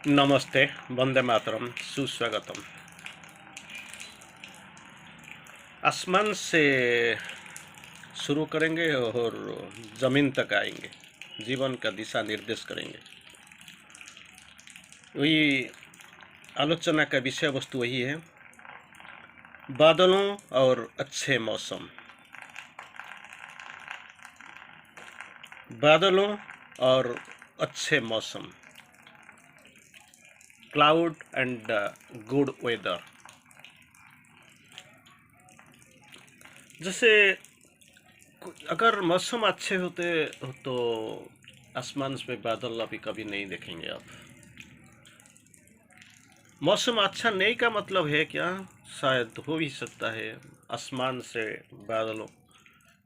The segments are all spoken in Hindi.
नमस्ते, वंदे मातरम, सुस्वागतम। आसमान से शुरू करेंगे और ज़मीन तक आएंगे, जीवन का दिशा निर्देश करेंगे। वही आलोचना का विषय वस्तु वही है, बादलों और अच्छे मौसम। बादलों और अच्छे मौसम, क्लाउड एंड गुड वेदर। जैसे अगर मौसम अच्छे होते तो आसमान में बादल अभी कभी नहीं देखेंगे आप। मौसम अच्छा नहीं का मतलब है क्या? शायद हो भी सकता है आसमान से बादलों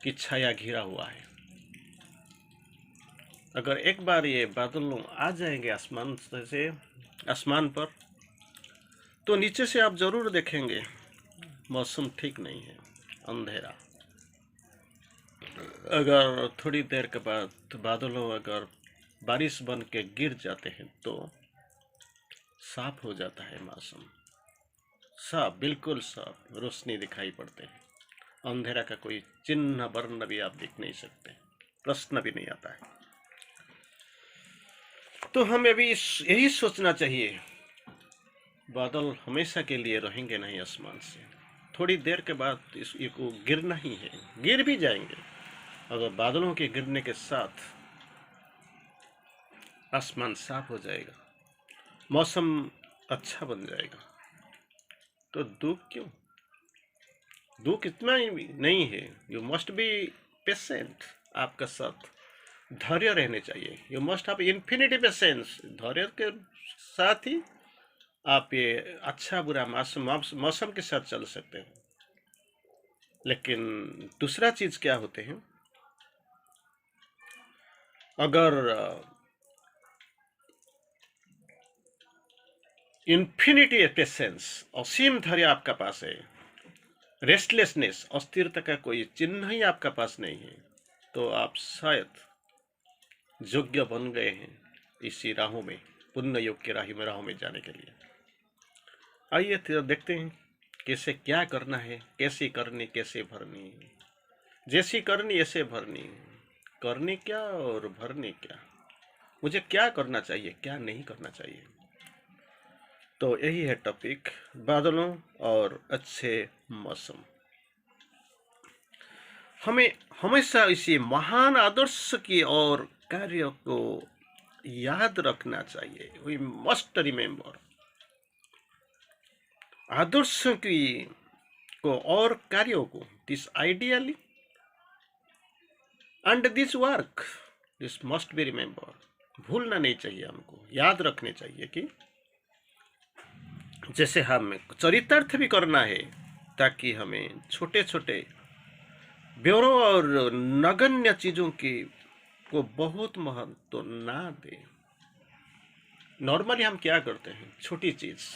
की छाया घिरा हुआ है। अगर एक बार ये बादलों आ जाएंगे आसमान पर, तो नीचे से आप जरूर देखेंगे मौसम ठीक नहीं है, अंधेरा। अगर थोड़ी देर के बाद बादलों अगर बारिश बन के गिर जाते हैं तो साफ हो जाता है मौसम। साफ, बिल्कुल साफ रोशनी दिखाई पड़ते हैं। अंधेरा का कोई चिन्ह वर्ण भी आप देख नहीं सकते, प्रश्न भी नहीं आता है। तो हमें भी यही सोचना चाहिए, बादल हमेशा के लिए रहेंगे नहीं आसमान से। थोड़ी देर के बाद को गिरना ही है, गिर भी जाएंगे। अगर बादलों के गिरने के साथ आसमान साफ हो जाएगा, मौसम अच्छा बन जाएगा, तो दुख क्यों? दुख इतना ही नहीं है। You must be patient. आपका साथ धैर्य रहने चाहिए। You must have infinity patience. धैर्य के साथ ही आप ये अच्छा बुरा मौसम के साथ चल सकते हैं। लेकिन दूसरा चीज क्या होते हैं, अगर इन्फिनिटी पेशेंस, असीम धैर्य आपका पास है, रेस्टलेसनेस, अस्थिरता का कोई चिन्ह ही आपका पास नहीं है, तो आप शायद योग्य बन गए हैं इसी राहों में, पुण्य योग के राहों में जाने के लिए। आइए फिर देखते हैं कैसे क्या करना है, कैसी करनी, कैसे भरनी। जैसी करनी ऐसे भरनी। करनी क्या और भरनी क्या, मुझे क्या करना चाहिए, क्या नहीं करना चाहिए। तो यही है टॉपिक, बादलों और अच्छे मौसम। हमें हमेशा इसी महान आदर्श की और कार्य को याद रखना चाहिए। वी मस्ट रिमेम्बर आदर्श की को और कार्यों को, this ideally and this work, this must be remember. भूलना नहीं चाहिए, हमको याद रखने चाहिए कि जैसे हमें चरितार्थ भी करना है, ताकि हमें छोटे छोटे ब्योरों और नगण्य चीजों की को बहुत महत्व ना दे। नॉर्मली हम क्या करते हैं, छोटी चीज,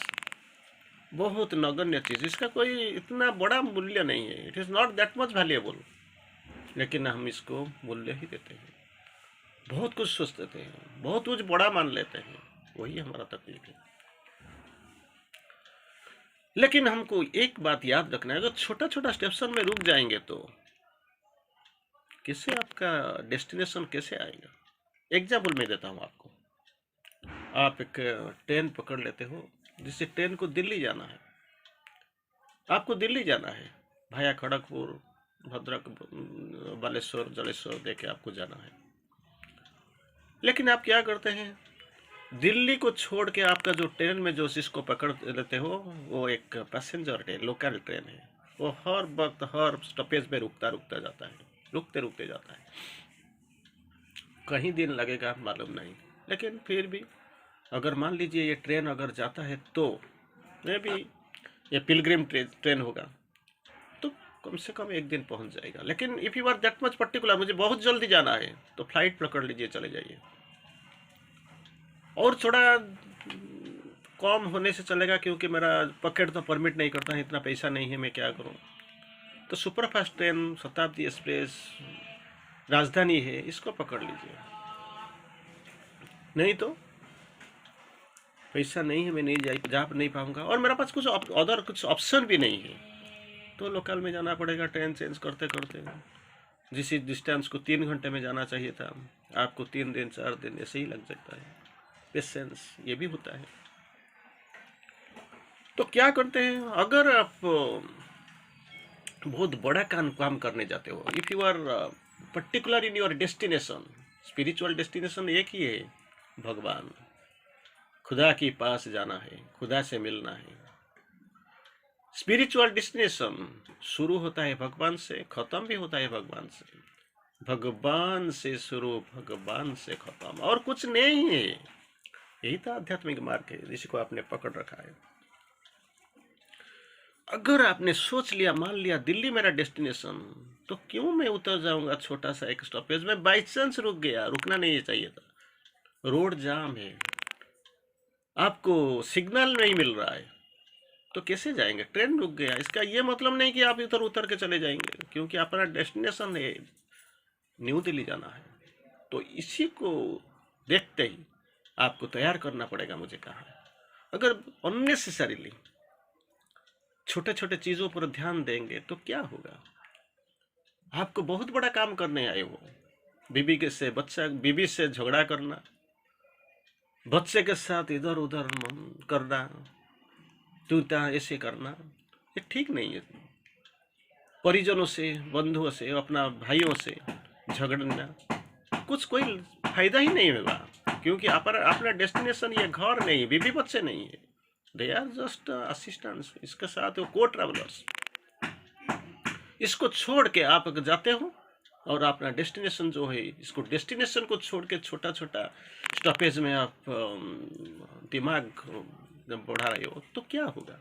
बहुत नगण्य चीज, इसका कोई इतना बड़ा मूल्य नहीं है, it is not that much valuable, लेकिन हम इसको मूल्य ही देते हैं, बहुत कुछ सोच देते हैं, बहुत कुछ बड़ा मान लेते हैं। वही हमारा तकलीफ है। लेकिन हमको एक बात याद रखना है, अगर छोटा छोटा स्टेशन में रुक जाएंगे तो कैसे आपका डेस्टिनेशन कैसे आएगा। एग्जाम्पल मैं देता हूँ आपको। आप एक ट्रेन पकड़ लेते हो, जिससे ट्रेन को दिल्ली जाना है, आपको दिल्ली जाना है, भाया खड़गपुर, भद्रक, बालेश्वर, जलेश्वर देके आपको जाना है। लेकिन आप क्या करते हैं, दिल्ली को छोड़ के आपका जो ट्रेन में जो जिसको पकड़ लेते हो, वो एक पैसेंजर ट्रेन, लोकल ट्रेन है, वो हर वक्त हर स्टॉपेज पे रुकता रुकता जाता है, रुकते रुकते जाता है। कहीं दिन लगेगा मालूम नहीं, लेकिन फिर भी अगर मान लीजिए ये ट्रेन अगर जाता है तो मे भी ये पिलग्रिम ट्रेन होगा, तो कम से कम एक दिन पहुंच जाएगा। लेकिन if you are that much particular, मुझे बहुत जल्दी जाना है, तो फ्लाइट पकड़ लीजिए, चले जाइए। और थोड़ा कम होने से चलेगा, क्योंकि मेरा पॉकेट तो परमिट नहीं करता है, इतना पैसा नहीं है, मैं क्या करूं। तो सुपरफास्ट ट्रेन, शताब्दी एक्सप्रेस, राजधानी है, इसको पकड़ लीजिए। नहीं तो पैसा नहीं है, मैं नहीं जा नहीं पाऊंगा, और मेरे पास कुछ अदर कुछ ऑप्शन भी नहीं है, तो लोकल में जाना पड़ेगा ट्रेन चेंज करते करते। जिस डिस्टेंस को 3 घंटे में जाना चाहिए था, आपको 3 दिन 4 दिन ऐसे ही लग सकता है। पेशेंस ये भी होता है। तो क्या करते हैं, अगर आप बहुत बड़ा काम करने जाते हो, if you are particular in your destination, spiritual destination एक ही है, भगवान, खुदा के पास जाना है, खुदा से मिलना है। स्पिरिचुअल डेस्टिनेशन शुरू होता है भगवान से, खत्म भी होता है भगवान से। भगवान से शुरू, भगवान से खत्म, और कुछ नहीं है। यही तो आध्यात्मिक मार्ग है जिसको आपने पकड़ रखा है। अगर आपने सोच लिया, मान लिया दिल्ली मेरा डेस्टिनेशन, तो क्यों मैं उतर जाऊंगा छोटा सा एक स्टॉपेज में, बाई चांस रुक गया, रुकना नहीं चाहिए था, रोड जाम है, आपको सिग्नल नहीं मिल रहा है, तो कैसे जाएंगे, ट्रेन रुक गया, इसका ये मतलब नहीं कि आप इधर उतर के चले जाएंगे, क्योंकि अपना डेस्टिनेशन है, न्यू दिल्ली जाना है। तो इसी को देखते ही आपको तैयार करना पड़ेगा, मुझे कहा। अगर अननेसेसरीली छोटे छोटे चीज़ों पर ध्यान देंगे तो क्या होगा, आपको बहुत बड़ा काम करने आए हो, बीवी से झगड़ा करना, बच्चे के साथ इधर उधर करना, तूता ऐसे करना, ये ठीक नहीं है। परिजनों से, बंधुओं से, अपना भाइयों से झगड़ना, कुछ कोई फायदा ही नहीं होगा, क्योंकि अपना डेस्टिनेशन ये घर नहीं, बीवी बच्चे नहीं है, दे आर जस्ट असिस्टेंट्स, इसके साथ वो को ट्रैवलर्स। इसको छोड़ के आप जाते हो और अपना डेस्टिनेशन जो है, इसको डेस्टिनेशन को छोड़ के छोटा छोटा स्टॉपेज में आप दिमाग जब बढ़ा रहे हो, तो क्या होगा,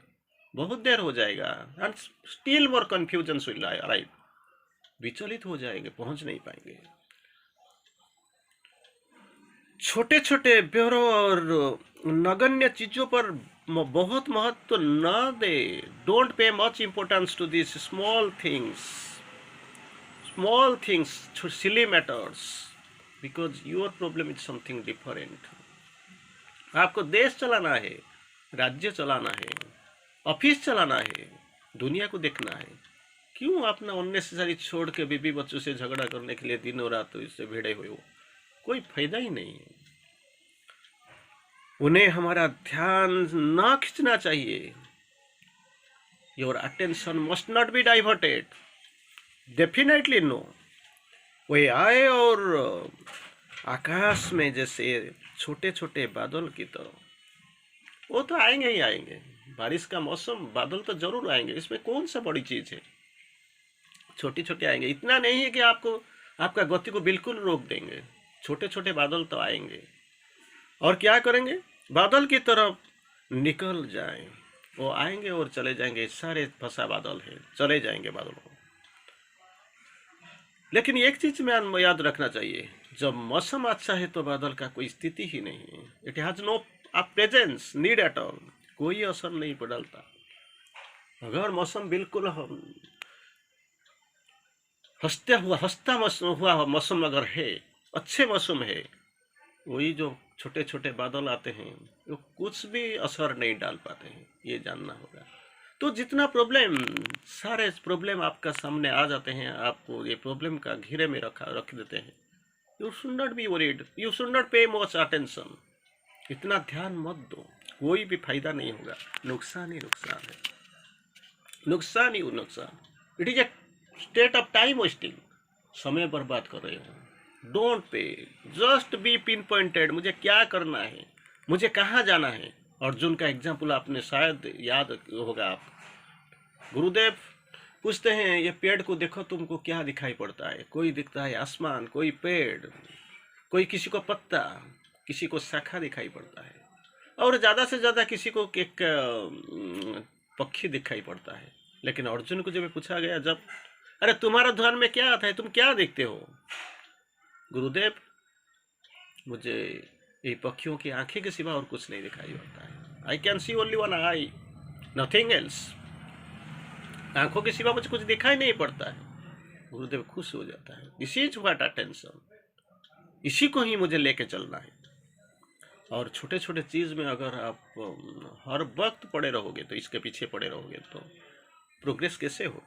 बहुत देर हो जाएगा, and still more confusion will arrive, विचलित हो जाएंगे, पहुंच नहीं पाएंगे। छोटे छोटे ब्योरों और नगण्य चीजों पर बहुत महत्व न दे, don't pay much importance to this small things, silly matters, because your problem is something different. आपको देश चलाना है, राज्य चलाना है, ऑफिस चलाना है, दुनिया को देखना है, क्यों अपना अननेसेसरी छोड़ के बीवी बच्चों से झगड़ा करने के लिए दिनों रात इससे भिड़े हुए हो, कोई फायदा ही नहीं है। उन्हें हमारा ध्यान ना खींचना चाहिए। Your attention must not be diverted, definitely no. वे आए और आकाश में जैसे छोटे छोटे बादल की तरह, वो तो आएंगे ही आएंगे, बारिश का मौसम, बादल तो जरूर आएंगे, इसमें कौन सा बड़ी चीज है, छोटी छोटे आएंगे, इतना नहीं है कि आपको आपका गति को बिल्कुल रोक देंगे, छोटे छोटे बादल तो आएंगे। और क्या करेंगे, बादल की तरफ निकल जाएं, वो आएंगे और चले जाएंगे, सारे फंसा बादल है, चले जाएंगे बादलों। लेकिन एक चीज में याद रखना चाहिए, जब मौसम अच्छा है तो बादल का कोई स्थिति ही नहीं है, it has no presence need at all, कोई असर नहीं बदलता। अगर मौसम बिल्कुल हंसता हुआ मौसम अगर है, अच्छे मौसम है, वही जो छोटे छोटे बादल आते हैं वो कुछ भी असर नहीं डाल पाते हैं, ये जानना होगा। तो जितना प्रॉब्लम, सारे प्रॉब्लम आपका सामने आ जाते हैं, आपको ये प्रॉब्लम का घेरे में रख देते हैं। You should not be worried, you should not पे मच अटेंशन, इतना ध्यान मत दो, कोई भी फायदा नहीं होगा, नुकसान ही नुकसान है, नुकसान ही नुकसान। It is a state of time wasting, समय बर्बाद कर रहे हो। Don't pay, just be pin pointed, मुझे क्या करना है, मुझे कहाँ जाना है। अर्जुन का एग्जाम्पल आपने शायद याद होगा, आप गुरुदेव पूछते हैं, ये पेड़ को देखो, तुमको क्या दिखाई पड़ता है, कोई दिखता है आसमान, कोई पेड़, कोई किसी को पत्ता, किसी को शाखा दिखाई पड़ता है, और ज़्यादा से ज़्यादा किसी को एक पक्षी दिखाई पड़ता है। लेकिन अर्जुन को जब पूछा गया, जब अरे तुम्हारा ध्यान में क्या आता है, तुम क्या देखते हो, गुरुदेव मुझे ये पक्षियों की आंखें के सिवा और कुछ नहीं दिखाई पड़ता है, I can see only one I, nothing else, आंखों के सिवा मुझे कुछ दिखाई नहीं पड़ता है। गुरुदेव खुश हो जाता है, दिस इज व्हाट अटेंशन, इसी को ही मुझे लेके चलना है। और छोटे छोटे चीज़ में अगर आप हर वक्त पड़े रहोगे तो इसके पीछे पड़े रहोगे तो प्रोग्रेस कैसे हो।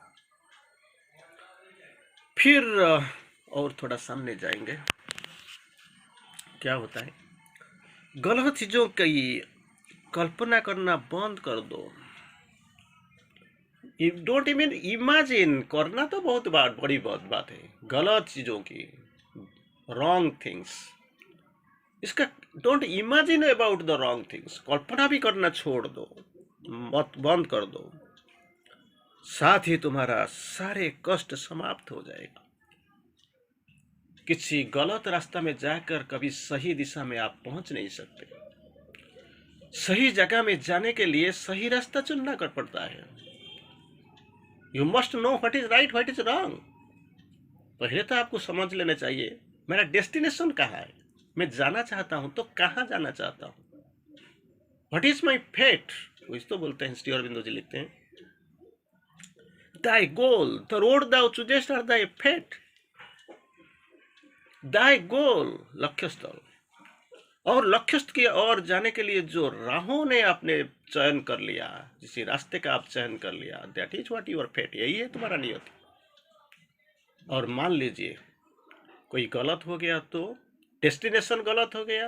फिर और थोड़ा सामने जाएंगे, क्या होता है, गलत चीज़ों की कल्पना करना बंद कर दो। डोंट इवन इमेजिन करना तो बहुत बड़ी बात है, गलत चीज़ों की, रॉन्ग थिंग्स, इसका don't imagine about the wrong things, कल्पना भी करना छोड़ दो, मत बंद कर दो, साथ ही तुम्हारा सारे कष्ट समाप्त हो जाएगा। किसी गलत रास्ता में जाकर कभी सही दिशा में आप पहुंच नहीं सकते। सही जगह में जाने के लिए सही रास्ता चुनना कर पड़ता है। You must know what is right what is wrong. पहले तो आपको समझ लेना चाहिए मेरा डेस्टिनेशन कहाँ है, मैं जाना चाहता हूं तो कहाँ जाना चाहता हूं, व्हाट इज माई फेट। कुछ तो बोलते हैं, श्री अरविंदो जी लिखते हैं, thy goal the road thou choosest are thy fate. Thy goal लक्ष्य स्थल, और लक्ष्य की ओर जाने के लिए जो राहों ने आपने चयन कर लिया, जिस रास्ते का आप चयन कर लिया, that is what your fate, यही है तुम्हारा नियति। और मान लीजिए कोई गलत हो गया, तो डेस्टिनेशन गलत हो गया,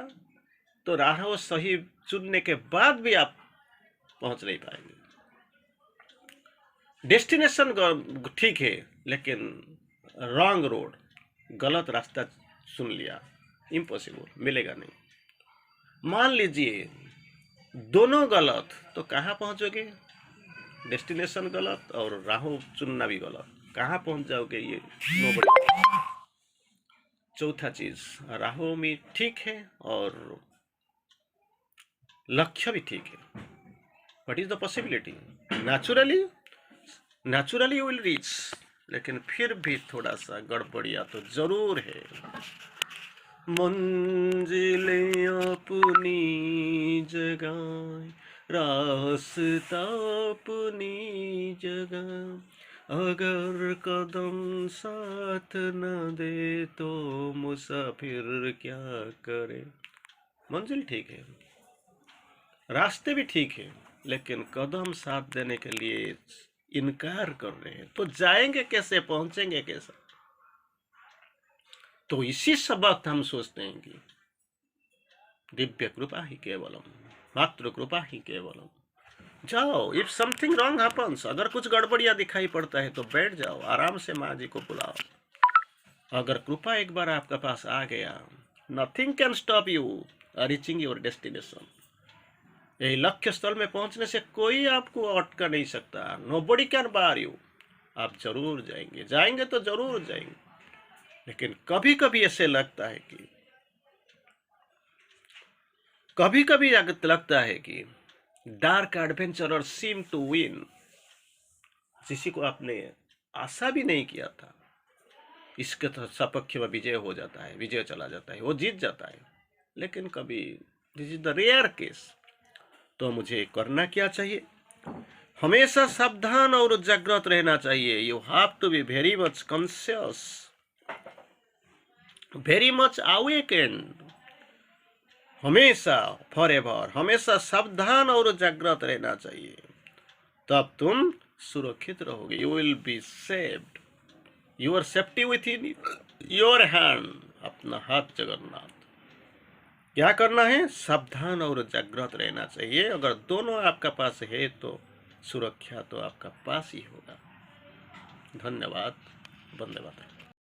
तो राहों सही चुनने के बाद भी आप पहुंच नहीं पाएंगे। डेस्टिनेशन ठीक है लेकिन रॉन्ग रोड, गलत रास्ता चुन लिया, इम्पॉसिबल, मिलेगा नहीं। मान लीजिए दोनों गलत, तो कहाँ पहुंचोगे, डेस्टिनेशन गलत और राहों चुनना भी गलत, कहाँ पहुंच जाओगे ये नोबडी। चौथा चीज, राहों में ठीक है और लक्ष्य भी ठीक है, what is the possibility, naturally you will reach, लेकिन फिर भी थोड़ा सा गड़बड़िया तो जरूर है। मंजिलें अपनी जगह, रास्ता अपनी जगह, अगर कदम साथ न दे तो मुसाफिर क्या करे। मंजिल ठीक है, रास्ते भी ठीक है, लेकिन कदम साथ देने के लिए इनकार कर रहे हैं, तो जाएंगे कैसे, पहुंचेंगे कैसे। तो इसी सबक हम सोचते हैं कि दिव्य कृपा ही केवलम, मात्र कृपा ही केवलम। जाओ, इफ समथिंग रॉन्ग हैपन्स, अगर कुछ गड़बड़िया दिखाई पड़ता है तो बैठ जाओ, आराम से माँ जी को बुलाओ। अगर कृपा एक बार आपके पास आ गया, nothing can stop you reaching your destination. यही लक्ष्य स्थल में पहुंचने से कोई आपको अटका नहीं सकता, नोबडी कैन बार यू। आप जरूर जाएंगे, जाएंगे तो जरूर जाएंगे। लेकिन कभी कभी ऐसे लगता है कि लगता है कि dark adventurer seem to win, जिसी को आपने आशा भी नहीं किया था, इसके तो सपक्ष में विजय हो जाता है, विजय चला जाता है, वो जीत जाता है। लेकिन कभी this is the rare case. तो मुझे करना क्या चाहिए, हमेशा सावधान और जागृत रहना चाहिए। You have to be very much conscious, very much awakened, हमेशा फॉरएवर, हमेशा सावधान और जागृत रहना चाहिए, तब तुम सुरक्षित रहोगे। You will be saved, your safety with in your hand, अपना हाथ जगन्नाथ। क्या करना है, सावधान और जागृत रहना चाहिए। अगर दोनों आपका पास है तो सुरक्षा तो आपका पास ही होगा। धन्यवाद, वंदे मातरम।